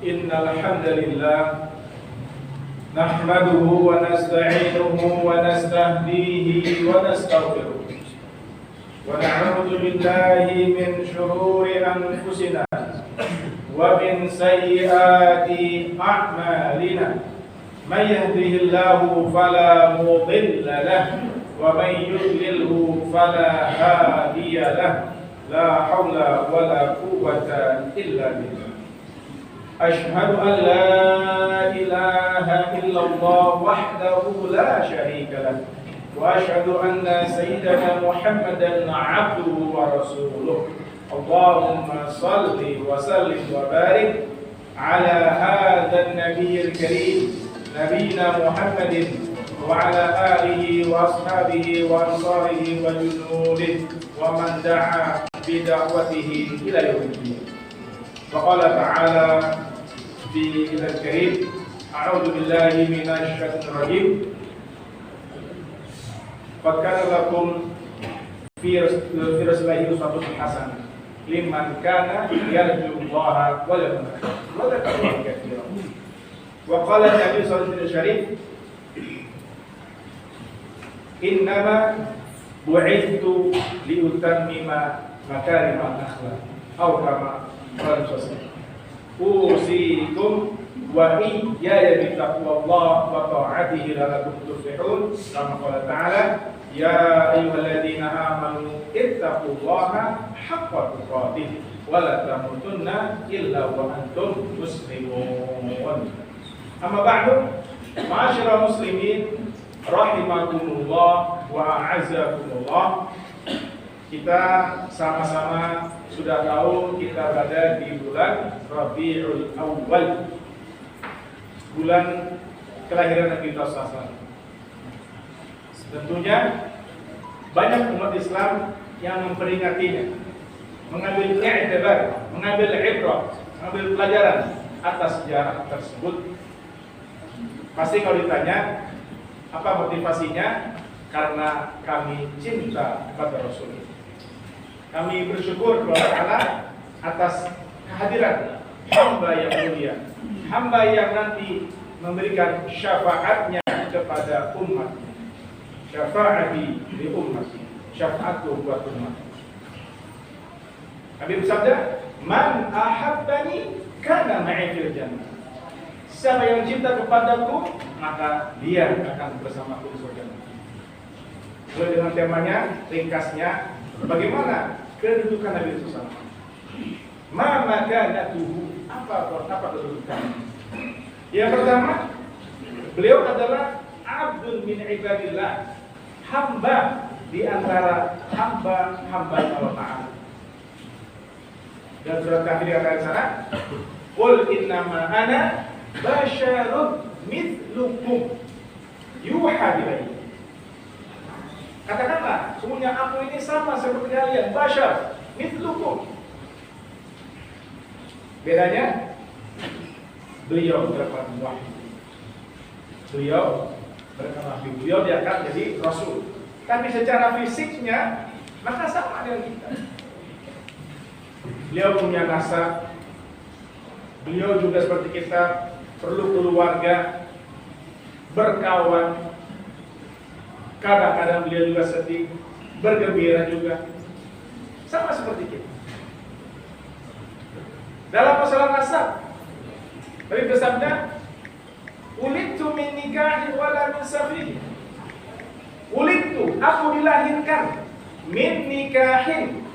Innal hamdalillah nahmaduhu wa nasta'inuhu wa nastahdihi wa nastaghfiruh wa na'udzu billahi min shururi anfusina wa min sayyiati a'malina may yahdihillahu fala mudilla lahu wa may yudlilhu fala hadiya lahu la haula wa la quwwata illa billah. Ashhadu an la ilaha illallah wahdahu la syarika lah wa ashhadu anna sayyidana Muhammadan abduhu wa rasuluh. Allahumma salli wa sallim wa barik ala hadzal nabiyil karim nabiyina Muhammadin wa ala alihi wa ashabihi wa ansarihi wa junudihi wa man da'a bi da'watihi ila yaumiddin. Faqala ta'ala fi kitab karim, a'udzu billahi minasy syaitonir rajim. Fakana lakum fi rasulillahi uswatun hasanah liman kana yarjullaha wal yawmal akhir wa dzakara katsiran. Wa qala Nabi sallallahu alaihi wasallam, innama bu'ithtu liutammima makarimal akhlaq aw kama qala sallallahu. Usikum wa iyaya bittaqwallah wa ta'atihi la'allakum tuflihun. Kama qala ta'ala, ya ayyuhalladzina amanu ittaqullaha haqqa tuqatih wa la tamutunna illa wa antum muslimun. Amma ba'du, ma'asyiral muslimin rahimakumullah wa a'azzakumullah. Kita sama-sama sudah tahu kita berada di bulan Rabiul Awwal, bulan kelahiran Nabi Muhammad. Tentunya banyak umat Islam yang memperingatinya, mengambil i'tibar, mengambil ibrah, mengambil pelajaran atas sejarah tersebut. Pasti kalau ditanya apa motivasinya, karena kami cinta kepada Rasul. Kami bersyukur kepada Allah atas kehadiran hamba yang mulia, hamba yang nanti memberikan syafaatnya kepada umat. Syafaati li ummati, syafaatku buat umat. Nabi bersabda, man ahabbani kana ma'i fil jannah. Siapa yang cinta kepadaku, maka dia akan bersamaku di surga. Sesuai dengan temanya, ringkasnya, bagaimana kedudukan Nabi SAW? Ma makanatuhu, apa kedudukan? Yang pertama, beliau adalah abdun min ibadillah, hamba di antara hamba-hamba Allah Ta'ala. Dan surat Kafir dikatakan sana, qul innama ana basyarun mithlukum yuha ilayya. Katakanlah, sungguhnya aku ini sama seperti kalian, basyar, mithlukum. Bedanya, beliau berkata wahyu. Beliau berkata wahyu. Beliau diangkat jadi Rasul. Tapi secara fisiknya, maka sama dengan kita. Beliau punya nasab. Beliau juga seperti kita, perlu keluarga, berkawan. Kadang-kadang beliau juga sedih, bergembira juga, sama seperti kita. Dalam masalah nasab, Nabi bersabda, "Ulidtu min nikahin wala min safih." Ulidtu, aku dilahirkan min nikahin.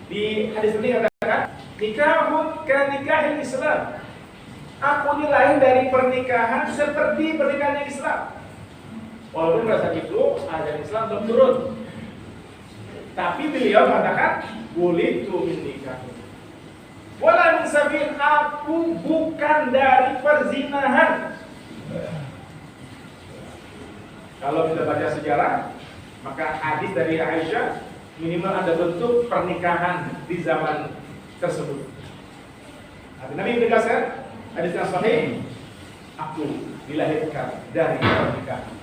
Di hadis ini katakan, nikahun ka nikahil Islam. Aku dilahir dari pernikahan seperti pernikahan Islam. Walaupun pada saat itu ajaran Islam belum turun, tapi beliau mengatakan wulidtu min nikah wala min sabil, aku bukan dari perzinahan. Kalau kita baca sejarah, maka hadis dari Aisyah minimal ada bentuk pernikahan di zaman tersebut. Nabi menegaskan hadis yang sahih, aku dilahirkan dari pernikahan.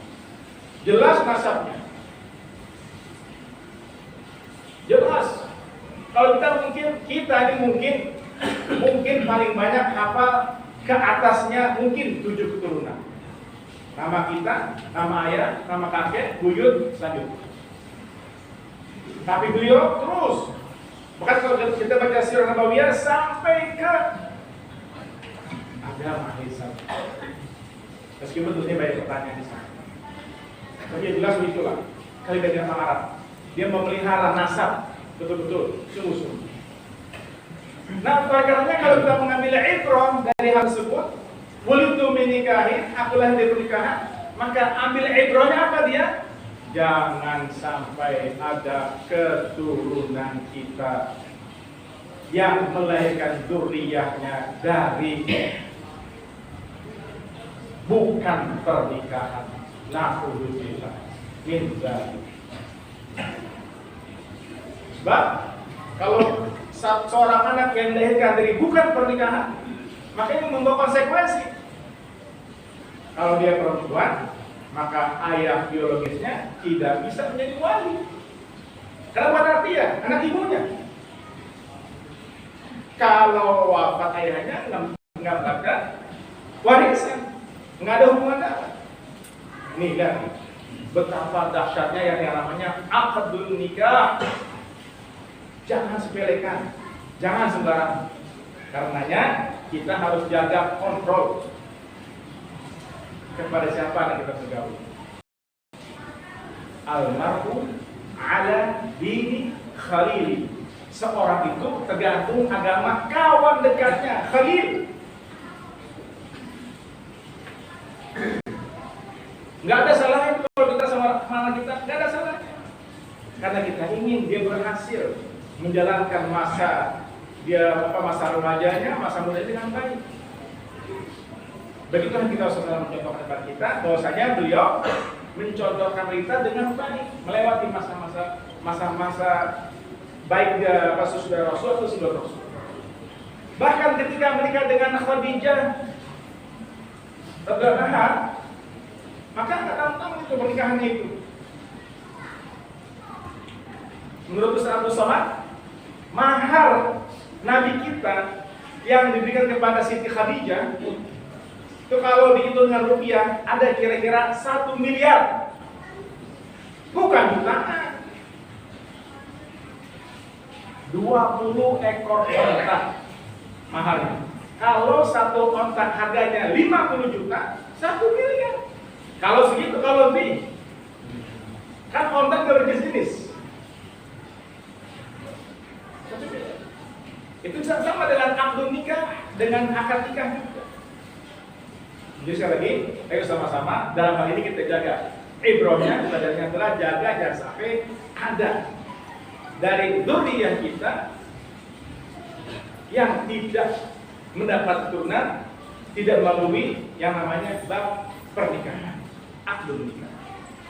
Jelas nasabnya, jelas Kalau kita ini mungkin paling banyak hafal ke atasnya mungkin 7 keturunan. Nama kita, nama ayah, nama kakek, buyut, lanjut. Tapi beliau terus. Bahkan kalau kita baca Sirah Nabawiyah sampai ke Adam alaihissalam. Meskipun tentunya banyak pertanyaan di sana. Tapi jelas itulah kalimat dengan Arab. Dia memelihara nasab betul-betul, sungguh-sungguh. Nah, perkaranya kalau kita mengambil ibrah dari hal tersebut, wulitu min nikahin, aku lahir dari pernikahan, maka ambil ibrahnya apa dia? Jangan sampai ada keturunan kita yang melahirkan dzurriyyahnya dari bukan pernikahan. Na'udzubillah min dzalik. Sebab kalau seorang anak yang dilahirkan dari bukan pernikahan, maka ini membawa konsekuensi. Kalau dia perempuan, maka ayah biologisnya tidak bisa menjadi wali. Karena pada artinya anak ibunya. Kalau wafat ayahnya nggak ada warisan, nggak ada hubungan darah. Nih lihat betapa dahsyatnya yang namanya akadul nikah. Jangan sepelekan, jangan sembarangan. Karenanya kita harus jaga kontrol kepada siapa yang kita bergaul. Almarhum ala dini khalili. Seorang itu tergantung agama kawan dekatnya, khalil. Nggak ada salahnya kalau kita sama anak kita, nggak ada salahnya. Karena kita ingin dia berhasil menjalankan masa remajanya, masa mudanya dengan baik. Begitulah kita harus mencontohkan kepada kita bahwasanya beliau mencontohkan kita dengan baik melewati masa-masa baik dia sesudah Rasul atau sebelum Rasul. Bahkan ketika menikah dengan Khadijah radhiyallahu anha, maka nggak tantang itu pernikahannya itu. Menurut Ustaz Abdul Somad, mahar Nabi kita yang diberikan kepada Siti Khadijah itu kalau dihitung dengan rupiah ada kira-kira 1 miliar, bukan jutaan. 20 ekor onta mahalnya. Kalau satu onta harganya 50 juta, 1 miliar. Kalau segitu, kalau lebih, kan onta berjenis. Itu sama dengan akad nikah, dengan akad nikah juga. Jadi sekali lagi, ayo sama-sama dalam hal ini kita jaga ibrahnya, belajarnya adalah jaga jangan sampai ada dari dzurriyyah kita yang tidak mendapat keturunan, tidak melalui yang namanya bab pernikahan, akad nikah.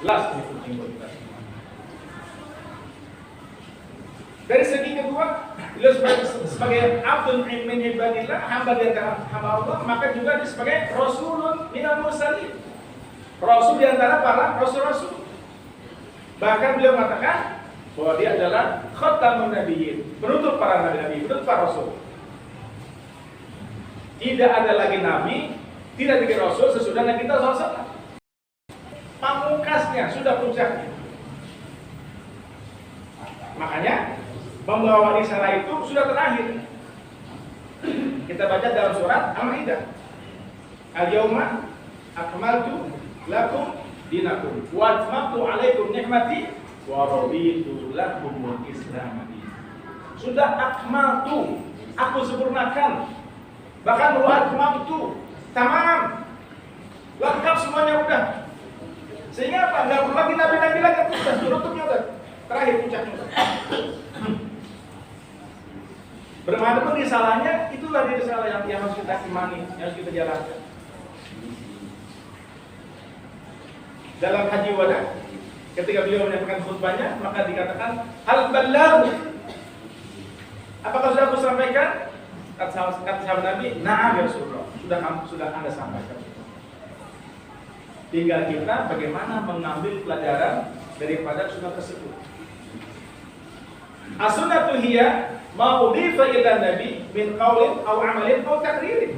Last ini penting buat kita semua. Dari segi kedua, beliau sebagai abdun min ibadillah, hamba di antara hamba Allah, maka juga dia sebagai rasulun minal mursalin, rasul di antara para rasul-rasul. Bahkan beliau mengatakan bahwa dia adalah khatamun nabiyyin, penutup para nabi-nabi, penutup para rasul. Tidak ada lagi nabi, tidak lagi rasul sesudah Nabi kita SAW. Pamungkasnya, sudah puncaknya. Makanya membawa risalah itu sudah terakhir. Kita baca dalam surat Al-Maidah. Al-yawma akmaltu lakum dinakum wa atmamtu alaikum ni'mati wa raditu lakumul Islam dinan. Sudah akmaltu, aku sempurnakan. Bahkan wa atmamtu, tamam. Lengkap semuanya udah. Sehingga apa? Enggak perlu lagi nabi-nabi lagi, sudah tutupnya udah. Terakhir puncaknya udah. Bermanapun risalahnya, itulah risalah yang harus kita imani, yang harus kita jalankan. Dalam haji wada, ketika beliau menyampaikan khutbahnya, maka dikatakan hal balagh. Apakah sudah aku sampaikan? Kata sahabat Nabi, na'am ya Rasulullah, sudah Anda sampaikan. Tinggal kita bagaimana mengambil pelajaran daripada sunnah tersebut. As-sunnatu hiya ma udhifa ila nabi min qaulin aw amalin aw takririn.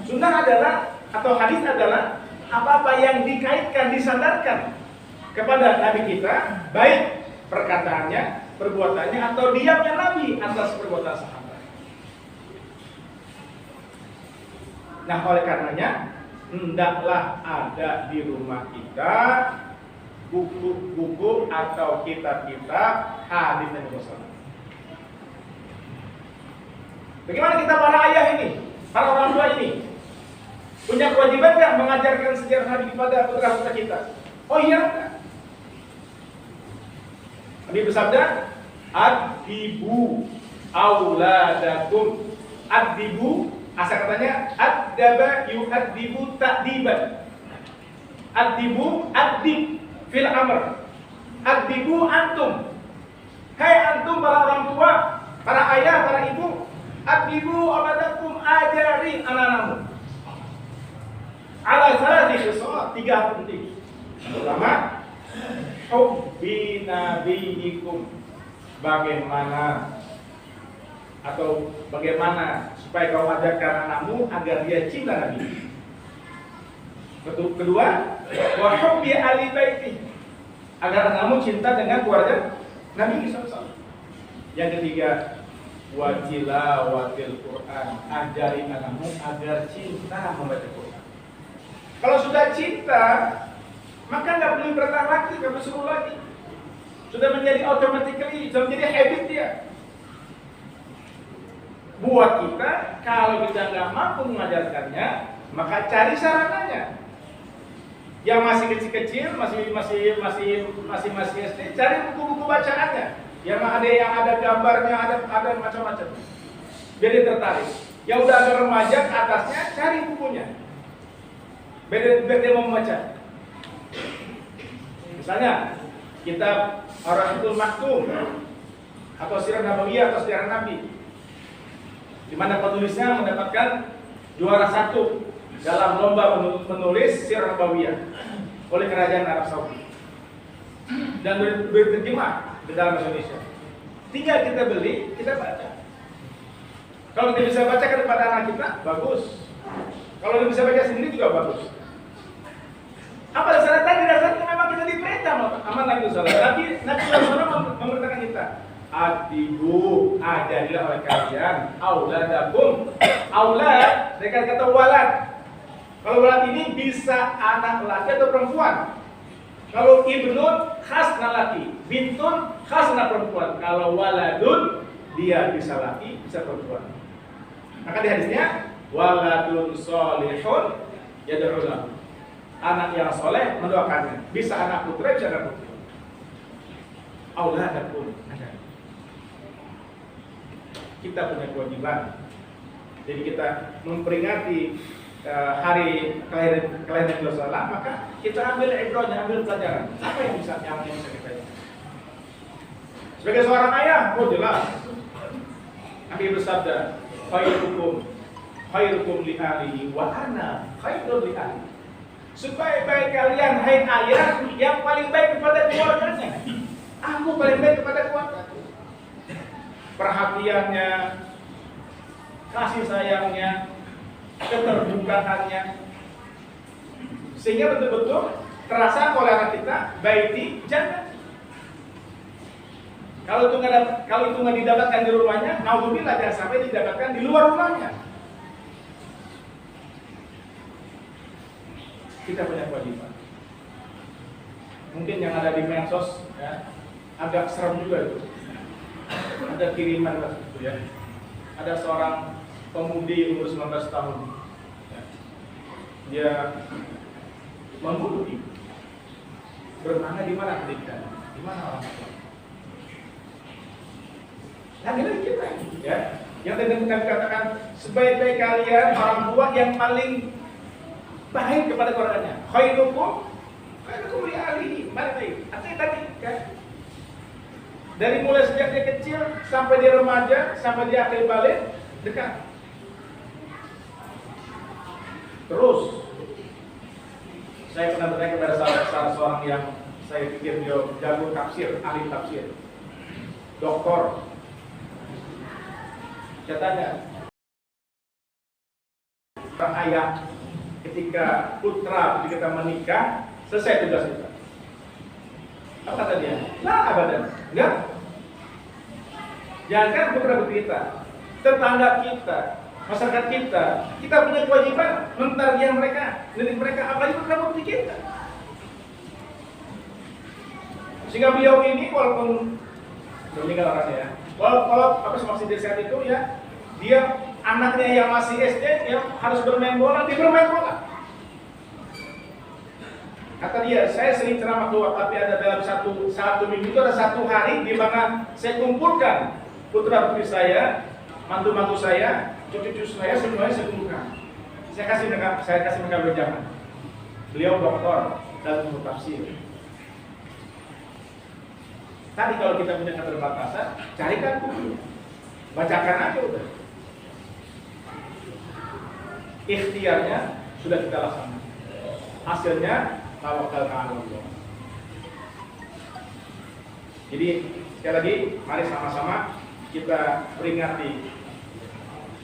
Sunnah adalah atau hadis adalah apa-apa yang dikaitkan, disandarkan kepada nabi kita, baik perkataannya, perbuatannya atau diamnya nabi atas perbuatan sahabat. Nah, oleh karenanya hendaklah ada di rumah kita buku-buku atau kitab-kitab hadis Nabi Muhammad. Bagaimana kita para ayah ini, para orang tua ini, punya kewajiban nggak mengajarkan sejarah Nabi kepada putra-putra kita? Oh iya. Nabi bersabda, "Adibu auladakum." Adibu, asal katanya adaba yu'adibu ta'diban. Adibu, adib fil amr. Adibu antum. Hai antum para orang tua, para ayah, para ibu, adibu auladakum, ajari anak-anakmu. Ala salati khisal, 3 hal penting. Pertama, hubbi nabiyikum. Bagaimana supaya kau ajarkan anakmu agar dia cinta Nabi. Kedua, wa hubbi ahli baiti, agar anakmu cinta dengan keluarga Nabi SAW. Yang ketiga, wa tilawatil Quran, ajari anakmu agar cinta membaca Quran. Kalau sudah cinta, maka nggak perlu bertanya lagi, nggak perlu suruh lagi. Sudah menjadi automatically, sudah menjadi habit dia. Buat kita, kalau kita nggak mampu mengajarkannya, maka cari sarananya. Yang masih kecil-kecil, masih SD, cari buku-buku bacaannya. Yang ada gambarnya, ada macam-macam. Biar dia tertarik. Yang udah ada remaja ke atasnya, cari bukunya. Biar dia mau membaca. Misalnya, kitab Ar-Rahitul Maktum atau Sirah Nabawiyah atau Sirah Nabi, di mana penulisnya mendapatkan juara 1 dalam lomba menulis Sirah Nabawiyah oleh kerajaan Arab Saudi dan diterjemah ke dalam Indonesia. Tinggal kita beli, kita baca. Kalau kita bisa bacakan kepada anak kita, bagus. Kalau kita bisa baca sendiri juga bagus. Apa dasarnya tadi? Dasarnya memang kita diperintah sama Nabi SAW. Nabi SAW memerintahkan kita, adibu, ajarilah oleh kalian auladakum. Aulad, mereka kata walad. Kalau walad ini bisa anak laki atau perempuan. Kalau ibnun khas anak laki, bintun khas anak perempuan. Kalau waladun, dia bisa laki, bisa perempuan. Maka di hadisnya, waladun solihun yad'u lahu. Anak yang soleh mendoakannya. Bisa anak putra, bisa anak putri. Auladakum. Kita punya kewajiban. Jadi kita memperingati hari kelahiran Nabi Sallallahu, maka kita ambil ibrahnya, ambil pelajaran. Apa yang bisa kita lihat? Sebagai seorang ayah, jelas. Nabi bersabda, khairukum li ahlihi wa ana khairul li ahli. Sebaik-baik kalian, hai ayah, yang paling baik kepada keluarganya. Aku paling baik kepada keluarga. Perhatiannya, kasih sayangnya, keterbukaannya, sehingga betul-betul terasa oleh anak kita, baiti jannah. Kalau itu nggak didapatkan di rumahnya, naudzubillah, jangan sampai didapatkan di luar rumahnya. Kita punya kewajiban. Mungkin yang ada di medsos, ya, agak serem juga itu. Ada kiriman itu, ya. Ada seorang pemudi umur 19 tahun, ya. Dia membunuh ibu. Bermana di mana pendidikan? Di mana orang tua? Nah, ini kita, ya. Yang tadi kami katakan, sebaik-baik kalian orang tua yang paling baik kepada keluarganya. Khairukum li ahlihi. Mari, artinya tadi kan. Dari mulai sejak dia kecil sampai dia remaja, sampai dia akhir balik, dekat. Terus saya pernah bertanya kepada salah seorang yang saya pikir dia jago tafsir, ahli tafsir. doktor. Saya tanya, ayah ketika putra kita menikah selesai tugas kita. Apa kata dia? Lah abadan, enggak. Jangan putra kita, tetangga kita, masyarakat kita punya kewajiban mentarbiah mereka, mendidik mereka, apalagi putra putri kita. Sehingga beliau ini walaupun meninggal orangnya ya, kalau apa maksud diri saat itu ya, dia anaknya yang masih SD yang harus bermain bola, dia bermain bola. Kata dia, saya sering ceramah keluar, tapi ada dalam satu minggu itu ada satu hari di mana saya kumpulkan putra putri saya, mantu-mantu saya, cucu-cucu saya, semuanya saya kumpulkan. Saya kasih mereka berjamaah. Beliau doktor dan ilmu tafsir. Tadi kalau kita punya keterbatasan, carikan bukunya, bacakan aja udah. Ikhtiarnya sudah kita laksanakan. Hasilnya tawakal ala Allah. Jadi sekali lagi, mari sama-sama kita peringati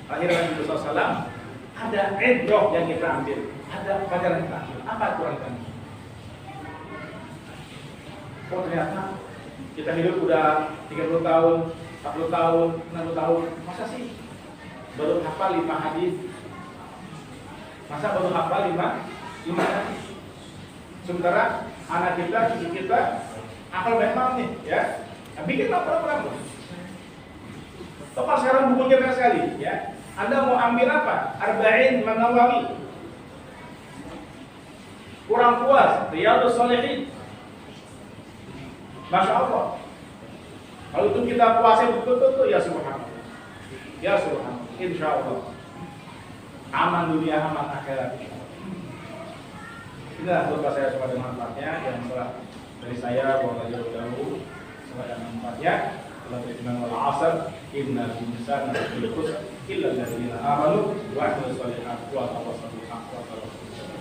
lahiran Nabi SAW. Ada ibroh yang kita ambil, ada pelajaran kita ambil. Apa aturan kami? Oh ternyata kita hidup udah 30 tahun, 40 tahun, 60 tahun. Masa sih baru hafal 5 hadis? Masa baru hafal 5 hadis? Sementara anak kita, cucu kita hafal memang nih, ya. Nah, bikinlah program. Total sekarang bukunya banyak sekali, ya. Anda mau ambil apa? Arba'in Nawawi. Kurang puas, Riyadhus Shalihin. Masya Allah. Kalau itu kita puasai betul-betul, ya subhanallah. Ya subhanallah. Insya Allah. Aman dunia, aman akhirat. Inilah khutbah saya, semoga ada manfaatnya. Yang salah dari saya, bahwa jauh-jauh semoga ada manfaatnya. Allah beriman wal asr, innal insana lafi khusr illa alladziina aamanu wa 'amilus shalihaati wa tawassaw bil haqqi wa tawassaw bis sabr.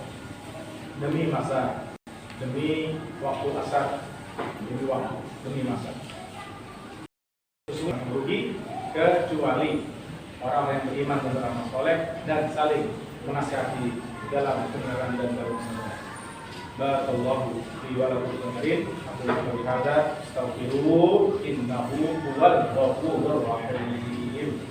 Demi masa, demi waktu asar, demi masa. Sesungguhnya merugi kecuali orang yang beriman dan beramal saleh dan saling menasihati dalam kebenaran dan dalam kebenaran. Barakallahu fi wa lakum ajrin. Aku berkata, astaghfiruh innahu huwal ghafurur rahim.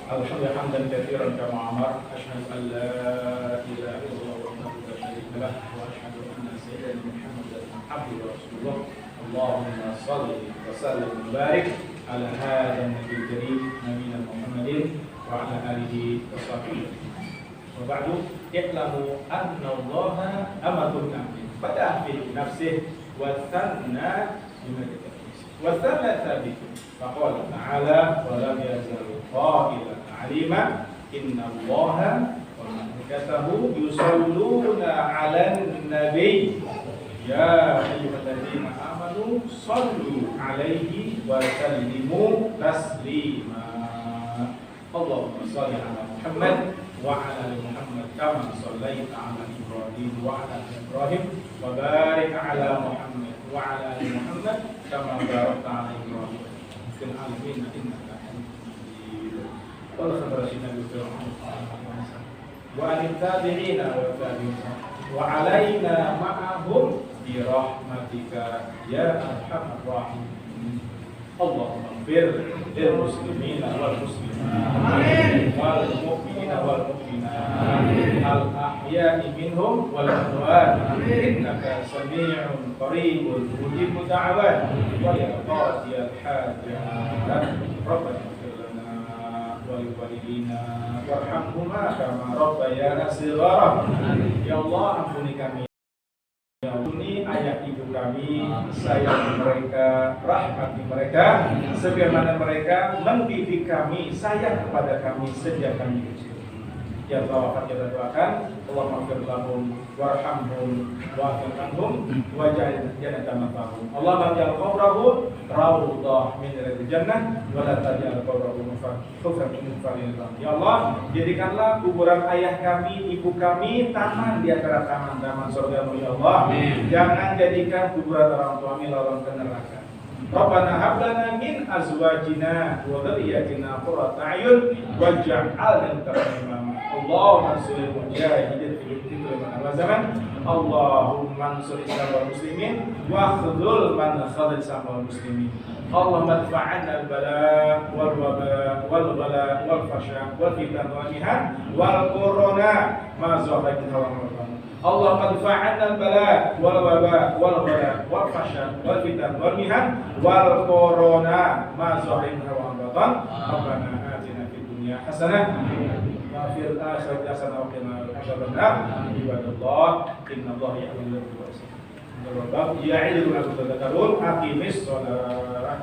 Alhamdulillah hamdan katsiran kama amar, asyhadu an la ilaha illallah wahdahu la syarika lah wa asyhadu anna sayyidana Muhammadan abduhu wa rasuluh. Allahumma shalli wa sallim wa barik ala hadzal nabiyil karim nabiyina Muhammadin wa ala alihi wa sahbihi. Wa ba'du, i'lamu anna Allaha amatun amrin bada'a fi nafsihi wa thanna bima wa thanna thabit. Faqala ta'ala wa lam yazal qailan alima inna Allaha wa malaikatahu yusalluna 'alan nabiy ya ayyuhalladzina amanu sallu 'alaihi wa sallimu taslima. Allahumma shalli 'ala Muhammad wa 'ala ali Muhammad kama shallaita 'ala Ibrahim wa 'ala ali Ibrahim wa barik 'ala Muhammad wa 'ala ali Muhammad kama barakta 'ala Ibrahim fil alamin innaka Hamidum Majid. Wa khabarasina bi wa al-tabi'ina wa tabi'in wa 'alaina ma'ahum bi rahmatika ya arhamar rahimin. Allahumma ighfir lil muslimina wal muslimat wal mu'minina wal mu'minat al ahya'i minhum wal amwat innaka samii'un qariibun mujibud da'awat wa ya qadiyal hajat rabbana ighfir lana wa li walidina warhamhuma kama rabbayana shighara. Ya Allah, ampuni kami, ampuni ayah ibu kami, sayangi mereka, rahmati mereka, sebagaimana mereka mendidik kami, sayang kepada kami sejak kami kecil. yang telah wafat kita doakan, Allahumma ighfir lahum warhamhum wa'fu anhum waj'al jannata ma'wahum. Allahumma ja'al qabrahum rawdah min riyadil jannah wa la taj'al qabrahum khufran min faridillah. Ya Allah, jadikanlah kuburan ayah kami, ibu kami taman di antara taman-taman surga-Mu ya Allah. Jangan jadikan kuburan orang tua kami lorong ke neraka. Rabbana hab lana min azwajina wa dhurriyyatina qurrata a'yun waj'alna lil-muttaqina imama. Allahumma ansuril mujahidin fil zaman. Allahumma ansur Islam wal muslimin wa khudhul man khadhal Islam wal muslimin. Allahumma adfa'anna al-bala wal waba wal bala wal fasha wal fitan wal mihan wal corona ma zahara minha wa ma batana. Allahumma adfa'anna al-bala wal waba wal bala wal fasha wal fitan wal mihan wal corona ma zahara minha wa ma batana. Rabbana atina fid dunya hasanah wa fil akhirati hasanah wa qina adzaban nar. Ibadallah, innallaha ya'muru bil 'adli wal ihsan wa ya'idukum an tadhakkarun. Aqimis shalah.